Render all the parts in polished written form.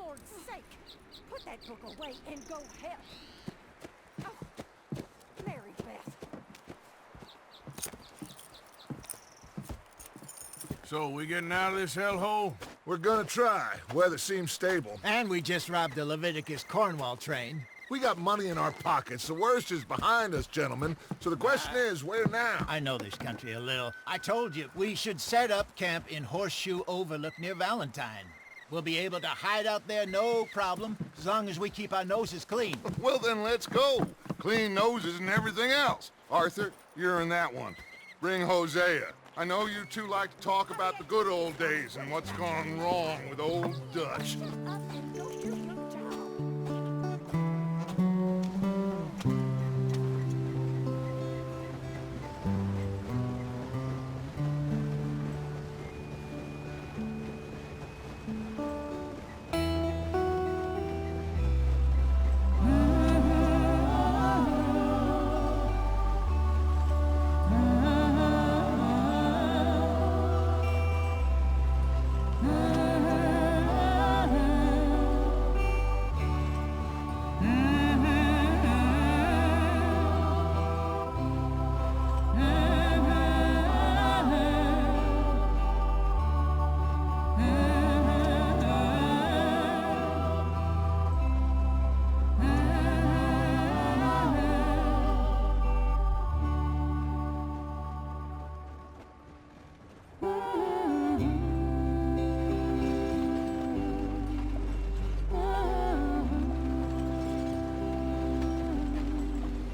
Lord's sake! Put that book away and go help. Oh, Mary Beth. So, we getting out of this hellhole? We're gonna try. Weather seems stable. And we just robbed the Leviticus Cornwall train. We got money in our pockets. The worst is behind us, gentlemen. So the question is, where now? I know this country a little. I told you, we should set up camp in Horseshoe Overlook near Valentine. We'll be able to hide out there, no problem, as long as we keep our noses clean. Well, then let's go. Clean noses and everything else. Arthur, you're in that one. Bring Hosea. I know you two like to talk about the good old days and what's gone wrong with old Dutch. Up and go do your job.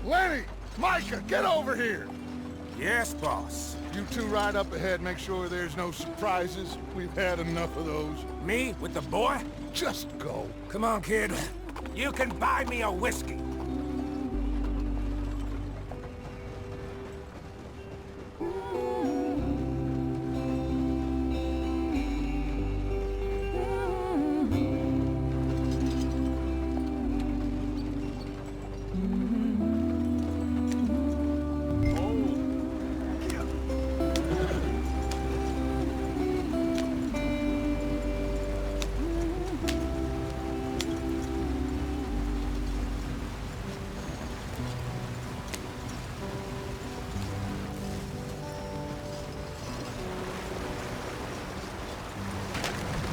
Lenny! Micah, get over here! Yes, boss. You two ride up ahead, make sure there's no surprises. We've had enough of those. Me with the boy? Just go. Come on, kid. You can buy me a whiskey.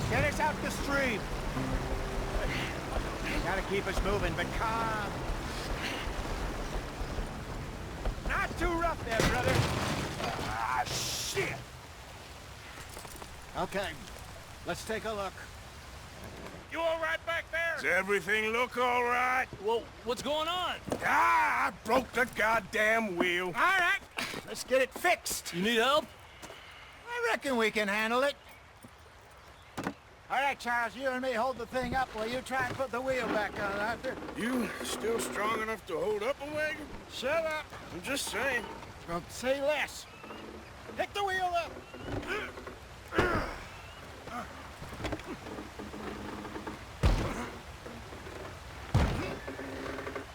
Get us out the stream. Gotta keep us moving, but calm. Not too rough there, brother. Ah, shit! Okay, let's take a look. You all right back there? Does everything look all right? Well, what's going on? Ah, I broke the goddamn wheel. All right, let's get it fixed. You need help? I reckon we can handle it. All right, Charles, you and me hold the thing up while you try and put the wheel back on, Arthur. You still strong enough to hold up a wagon? Shut up. I'm just saying. Don't say less. Pick the wheel up.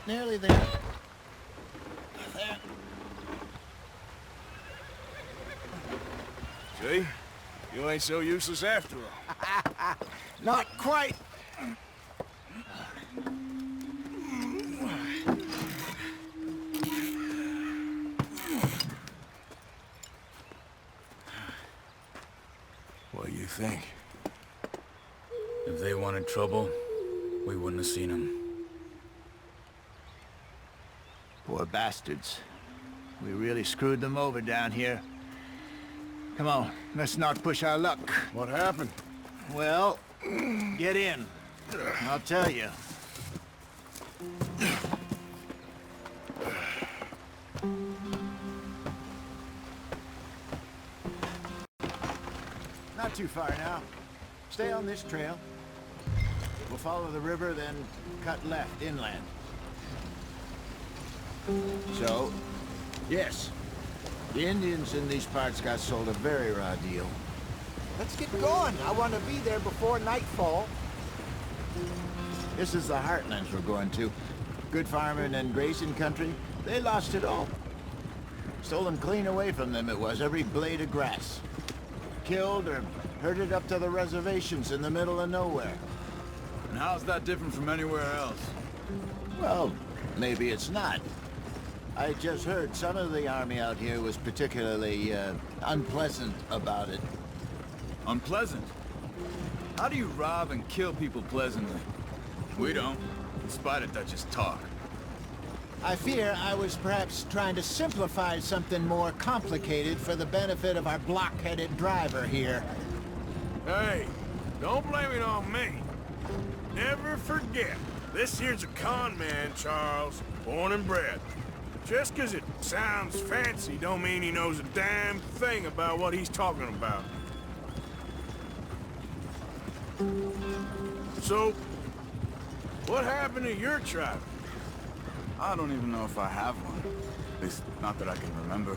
Nearly there. There. See? You ain't so useless after all. Not quite. What do you think? If they wanted trouble, we wouldn't have seen them. Poor bastards. We really screwed them over down here. Come on, let's not push our luck. What happened? Well, get in. I'll tell you. Not too far now. Stay on this trail. We'll follow the river, then cut left inland. So, yes, the Indians in these parts got sold a very raw deal. Let's get going. I want to be there before nightfall. This is the heartlands we're going to. Good farming and grazing country. They lost it all. Stolen clean away from them it was, every blade of grass. Killed or herded up to the reservations in the middle of nowhere. And how's that different from anywhere else? Well, maybe it's not. I just heard some of the army out here was particularly, unpleasant about it. Unpleasant? How do you rob and kill people pleasantly? We don't, in spite of Dutch's talk. I fear I was perhaps trying to simplify something more complicated for the benefit of our block-headed driver here. Hey, don't blame it on me. Never forget, this here's a con man, Charles, born and bred. Just 'cause it sounds fancy don't mean he knows a damn thing about what he's talking about. So, what happened to your tribe? I don't even know if I have one. At least, not that I can remember.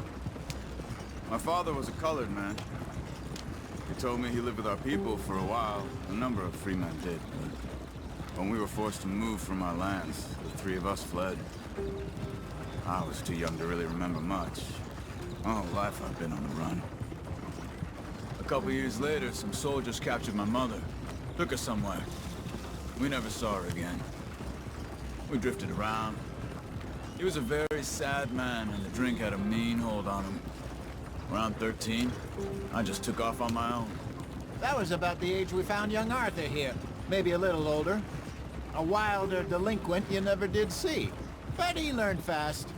My father was a colored man. He told me he lived with our people for a while. A number of free men did. But when we were forced to move from our lands, the three of us fled. I was too young to really remember much. My whole life I've been on the run. A couple years later, some soldiers captured my mother. Took her somewhere. We never saw her again. We drifted around. He was a very sad man, and the drink had a mean hold on him. Around 13, I just took off on my own. That was about the age we found young Arthur here. Maybe a little older. A wilder delinquent you never did see. But he learned fast.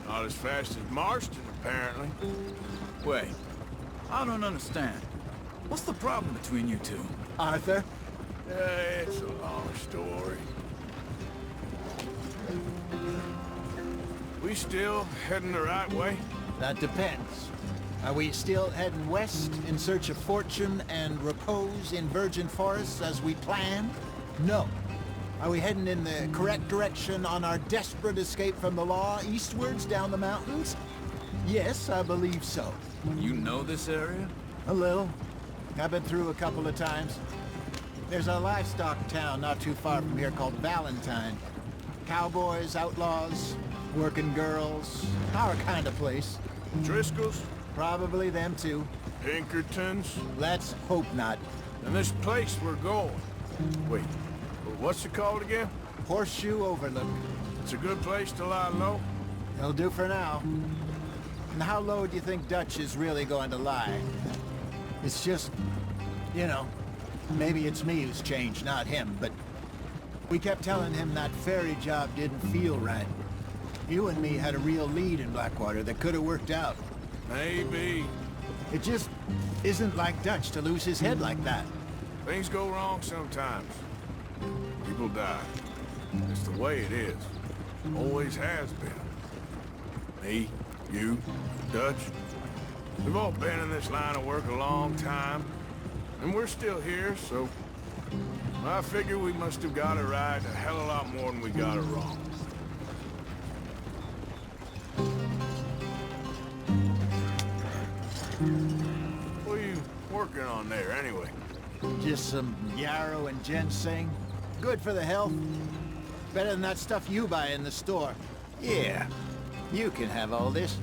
Not as fast as Marston, apparently. Wait, I don't understand. What's the problem between you two? Arthur? It's a long story. We still heading the right way? That depends. Are we still heading west in search of fortune and repose in virgin forests as we planned? No. Are we heading in the correct direction on our desperate escape from the law eastwards down the mountains? Yes, I believe so. You know this area? A little. I've been through a couple of times. There's a livestock town not too far from here called Valentine. Cowboys, outlaws, working girls, our kind of place. Driscoll's? Probably them too. Pinkertons? Let's hope not. And this place we're going. Wait, what's it called again? Horseshoe Overlook. It's a good place to lie low? It'll do for now. And how low do you think Dutch is really going to lie? It's just, you know, maybe it's me who's changed, not him, but we kept telling him that ferry job didn't feel right. You and me had a real lead in Blackwater that could have worked out. Maybe. It just isn't like Dutch to lose his head like that. Things go wrong sometimes. People die. It's the way it is. Always has been. Me, you, Dutch. We've all been in this line of work a long time. And we're still here, so... I figure we must have got it right a hell of a lot more than we got it wrong. What are you working on there, anyway? Just some yarrow and ginseng. Good for the health. Better than that stuff you buy in the store. Yeah, you can have all this.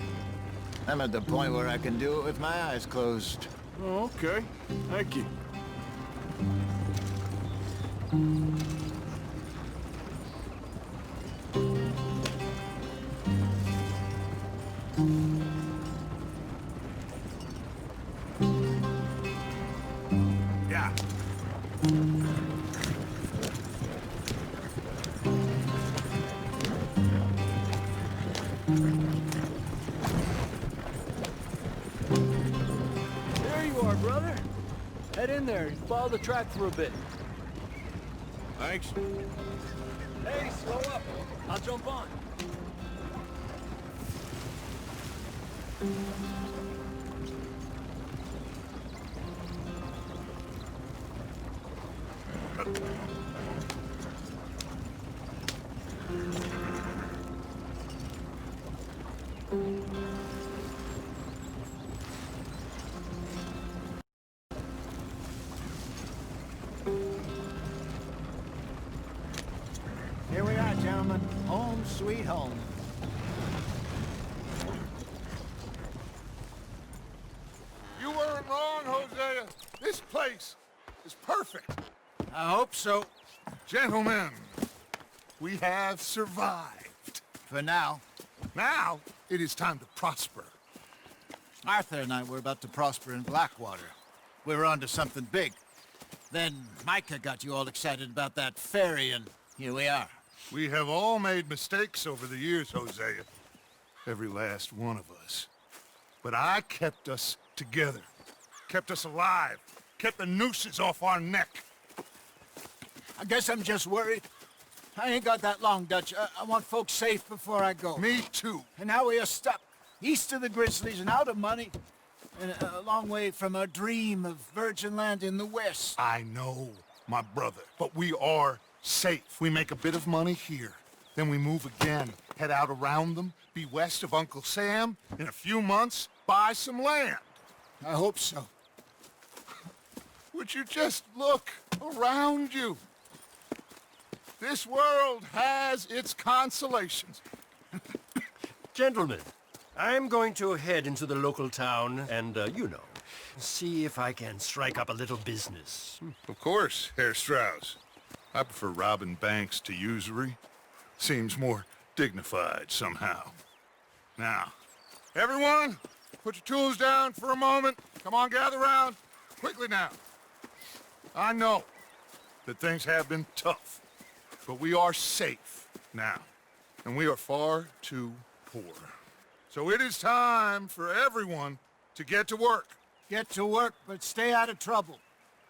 I'm at the point where I can do it with my eyes closed. Oh, okay. Thank you. Yeah. There you are, brother. Head in there and follow the track for a bit. Thanks. Hey, slow up. I'll jump on. Here we are, gentlemen. Home sweet home. You weren't wrong, Hosea. This place is perfect. I hope so. Gentlemen, we have survived. For now. Now, it is time to prosper. Arthur and I were about to prosper in Blackwater. We were onto something big. Then Micah got you all excited about that ferry, and here we are. We have all made mistakes over the years, Hosea. Every last one of us. But I kept us together. Kept us alive. Kept the nooses off our neck. I guess I'm just worried. I ain't got that long, Dutch. I want folks safe before I go. Me too. And now we are stuck, east of the Grizzlies and out of money, and a long way from our dream of virgin land in the west. I know, my brother, but we are safe. We make a bit of money here, then we move again, head out around them, be west of Uncle Sam, in a few months, buy some land. I hope so. Would you just look around you? This world has its consolations. Gentlemen, I'm going to head into the local town and, see if I can strike up a little business. Of course, Herr Strauss. I prefer robbing banks to usury. Seems more dignified somehow. Now, everyone, put your tools down for a moment. Come on, gather round. Quickly now. I know that things have been tough, but we are safe now, and we are far too poor. So it is time for everyone to get to work. Get to work, but stay out of trouble.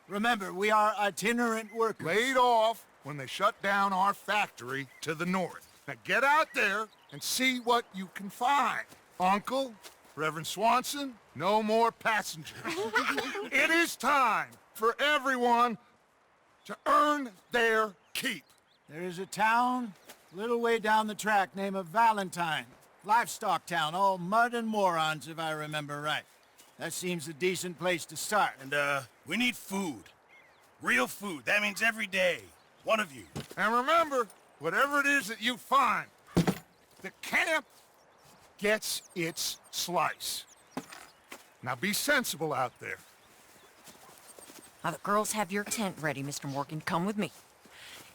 Remember, we are itinerant workers. Laid off when they shut down our factory to the north. Now get out there and see what you can find. Uncle, Reverend Swanson, no more passengers. It is time for everyone to earn their keep. There is a town a little way down the track named Valentine. Livestock town, all mud and morons, if I remember right. That seems a decent place to start. And, we need food. Real food. That means every day. One of you. And remember, whatever it is that you find, the camp gets its slice. Now be sensible out there. Now, the girls have your tent ready, Mr. Morgan. Come with me.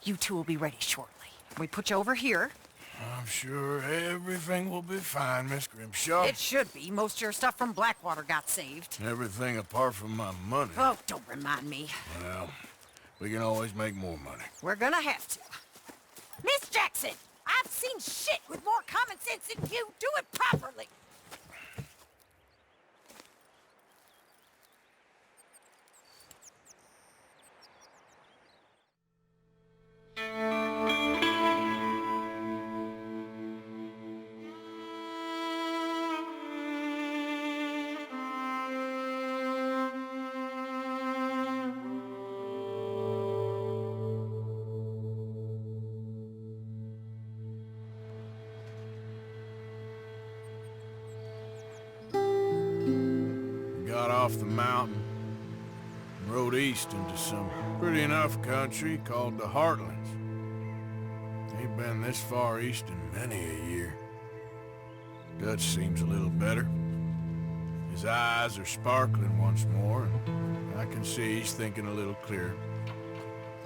You two will be ready shortly. We put you over here. I'm sure everything will be fine, Miss Grimshaw. It should be. Most of your stuff from Blackwater got saved. Everything apart from my money. Oh, don't remind me. Well, we can always make more money. We're gonna have to. Miss Jackson, I've seen shit with more common sense than you. Do it properly. Got off the mountain and rode east into some pretty enough country called the Heartlands. Ain't been this far east in many a year. Dutch seems a little better. His eyes are sparkling once more, and I can see he's thinking a little clearer.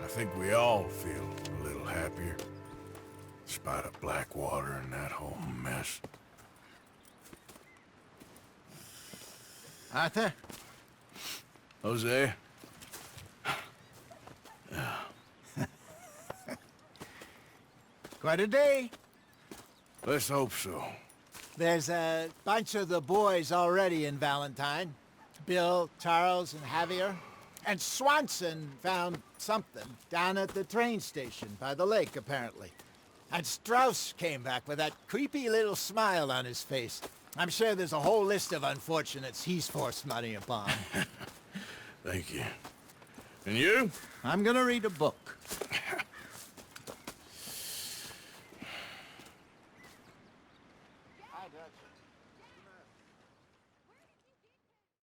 I think we all feel a little happier, in spite of Blackwater and that whole mess. Arthur? Jose? Quite a day. Let's hope so. There's a bunch of the boys already in Valentine. Bill, Charles, and Javier. And Swanson found something down at the train station by the lake, apparently. And Strauss came back with that creepy little smile on his face. I'm sure there's a whole list of unfortunates he's forced money upon. Thank you. And you? I'm gonna read a book.